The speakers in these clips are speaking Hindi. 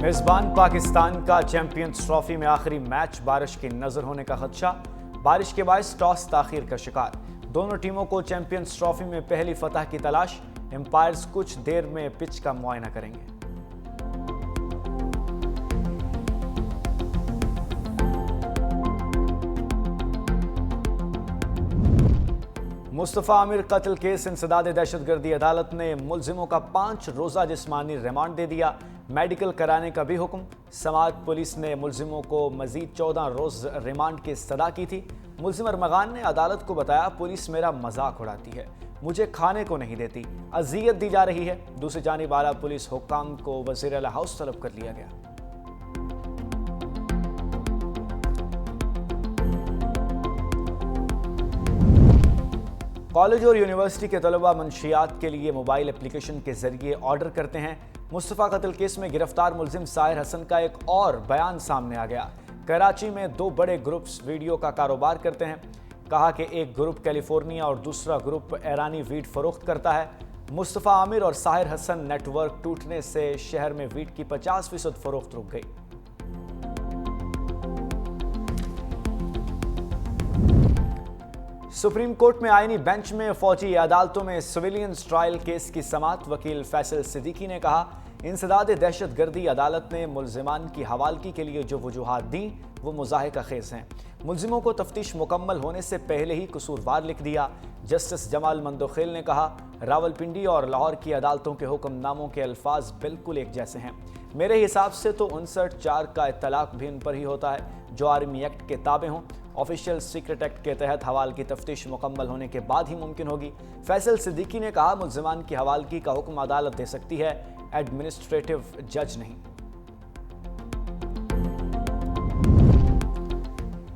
मेजबान पाकिस्तान का चैंपियंस ट्रॉफी में आखिरी मैच बारिश की नजर होने का खदशा। बारिश के बायस टॉस ताखीर का शिकार। दोनों टीमों को चैंपियंस ट्रॉफी में पहली फतह की तलाश। एम्पायर्स कुछ देर में पिच का मुआयना करेंगे। मुस्तफ़ा आमिर कत्ल केस इंसदाद दहशतगर्दी अदालत ने मुलजिमों का 5 रोज़ा जिस्मानी रिमांड दे दिया। मेडिकल कराने का भी हुक्म। समात पुलिस ने मुलजिमों को मजीद 14 रोज़ रिमांड की सदा की थी। मुलजिम अरमगान ने अदालत को बताया, पुलिस मेरा मजाक उड़ाती है, मुझे खाने को नहीं देती, अजियत दी जा रही है। दूसरी जानिब आला पुलिस हुक्काम को वज़ीर आला हाउस तलब कर लिया गया। कॉलेज और यूनिवर्सिटी के तलबा मंशियात के लिए मोबाइल एप्लीकेशन के जरिए ऑर्डर करते हैं। मुस्तफ़ा कत्ल केस में गिरफ्तार मुलजिम साहिर हसन का एक और बयान सामने आ गया। कराची में 2 बड़े ग्रुप्स वीडियो का कारोबार करते हैं। कहा कि एक ग्रुप कैलिफोर्निया और दूसरा ग्रुप ईरानी वीट फरोख्त करता है। मुस्तफ़ा आमिर और साहिर हसन नेटवर्क टूटने से शहर में वीट की 50% फरोख्त रुक गई। सुप्रीम कोर्ट में आईनी बेंच में फौजी अदालतों में सिविलियंस ट्रायल केस की समात। वकील फैसल सिद्दीकी ने कहा, इंसदाद दहशतगर्दी अदालत ने मुलजिमान की हवालगी के लिए जो वजूहात दी वो मुज़ाहिका खेज हैं। मुलजिमों को तफ्तीश मुकम्मल होने से पहले ही कसूरवार लिख दिया। जस्टिस जमाल मंदोखेल ने कहा, रावलपिंडी और लाहौर की अदालतों के हुक्मनामों के अल्फाज बिल्कुल एक जैसे हैं। मेरे हिसाब से तो 59(4) का इत्तलाक भी उन पर ही होता है जो आर्मी एक्ट के ताबे हों। ऑफिशियल सीक्रेट एक्ट के तहत हवाल की तफ्तीश मुकम्मल होने के बाद ही मुमकिन होगी। फैसल सिद्दीकी ने कहा, मुलजिमान की हवालगी का हुक्म अदालत दे सकती है, एडमिनिस्ट्रेटिव जज नहीं।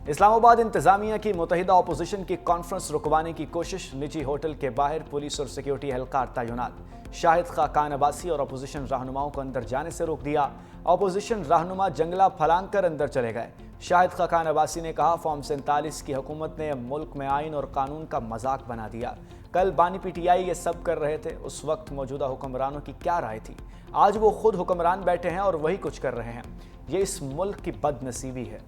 इस्लामाबाद इंतजामिया की मुतहिदा अपोजिशन की कॉन्फ्रेंस रुकवाने की कोशिश। निजी होटल के बाहर पुलिस और सिक्योरिटी एहलकार तैनात। शाहिद खाकान अब्बासी और अपोजिशन रहनुमाओं को अंदर जाने से रोक दिया। अपोजिशन रहनुमा जंगला फलांग कर अंदर चले गए। शाहिद खाकान अब्बासी ने कहा, फॉर्म 47 की हुकूमत ने मुल्क में आइन और कानून का मजाक बना दिया। कल बानी पीटीआई ये सब कर रहे थे, उस वक्त मौजूदा हुक्मरानों की क्या राय थी? आज वो खुद हुक्मरान बैठे हैं और वही कुछ कर रहे हैं। ये इस मुल्क की बदनसीबी है।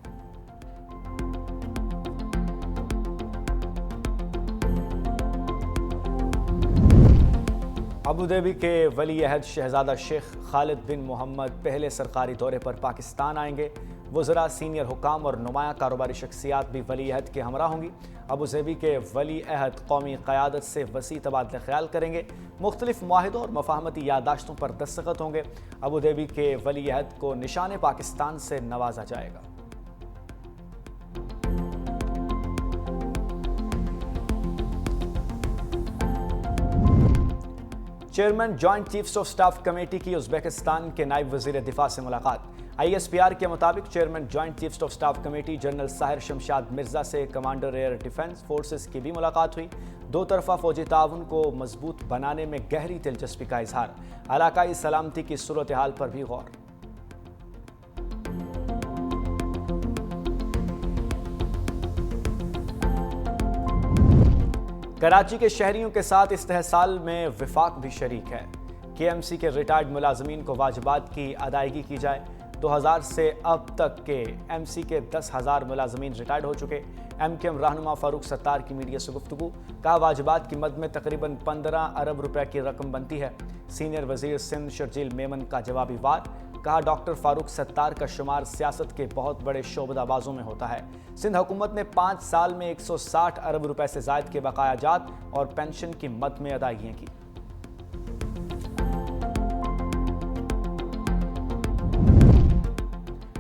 अबू धाबी के वली अहद शहजादा शेख खालिद बिन मोहम्मद पहले सरकारी दौरे पर पाकिस्तान आएंगे। वज़रा, सीनियर हुकाम और नुमाया कारोबारी शख्सियात भी वली अहद के हमरा होंगी। अबू धाबी के वली अहद कौमी क़यादत से वसी तबादला ख्याल करेंगे। मुख्तलिफ मुआहिदों और मफाहमती यादाश्तों पर दस्तखत होंगे। अबू धाबी के वली अहद को निशान पाकिस्तान से नवाजा जाएगा। Chairman joint chiefs of staff committee की उज़्बेकिस्तान के नायब वज़ीर दिफा से मुलाकात। ISPR के मुताबिक chairman joint chiefs of staff committee general Sahir Shamshad Mirza से कमांडर एयर डिफेंस फोर्सेस की भी मुलाकात हुई। 2 तरफ़ा फौजी ताउन को मजबूत बनाने में गहरी दिलचस्पी का इजहार। इलाकाई सलामती की सूरत हाल पर भी गौर। कराची के शहरियों के साथ इस्तेहसाल में विफाक भी शरीक है। KMC के रिटायर्ड मुलाजमीन को वाजिबात की अदायगी की जाए। 2000 से अब तक के MC के 10,000 मुलाजमीन रिटायर्ड हो चुके। MKM रहनुमा फारूक सत्तार की मीडिया से गुफ्तगू। कहा, वाजिबात की मद में तकरीबन 15 अरब रुपए की रकम बनती है। सीनियर वजीर सिंध शर्जील मेमन का जवाबी वार। कहा, डॉक्टर फारूक सत्तार का शुमार सियासत के बहुत बड़े शोबदाबाजों में होता है। सिंध हुकूमत ने 5 साल में 160 अरब रुपए से जायद के बकायाजात और पेंशन की मद में अदायगियां की।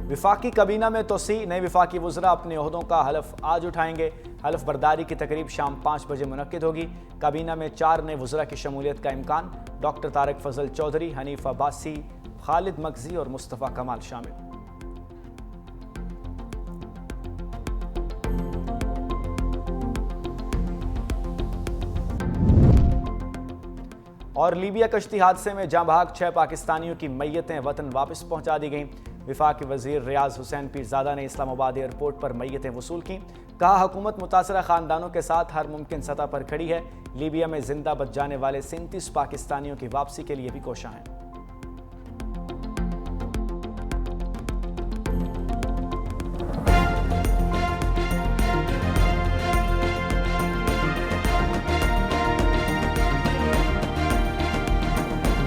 विफाकी कबीना में तोसी। नए विफाकी वज़रा अपने ओहदों का हलफ आज उठाएंगे। हलफ बर्दारी की तकरीब शाम 5 बजे मुनक्किद होगी। काबीना में 4 नए वज़रा की शमूलियत का इम्कान। डॉक्टर तारिक फजल चौधरी, हनीफ अब्बासी, खालिद मगजी और मुस्तफ़ा कमाल शामिल। और लीबिया कश्ती हादसे में जाँ बहक 6 पाकिस्तानियों की मैयतें वतन वापस पहुंचा दी गईं। विफाकी वजीर रियाज हुसैन पीरजादा ने इस्लामाबाद एयरपोर्ट पर मैयतें वसूल की। कहा, हुकूमत मुतासरा खानदानों के साथ हर मुमकिन सतह पर खड़ी है। लीबिया में जिंदा बच जाने वाले 37 पाकिस्तानियों की वापसी के लिए भी कोशां हैं।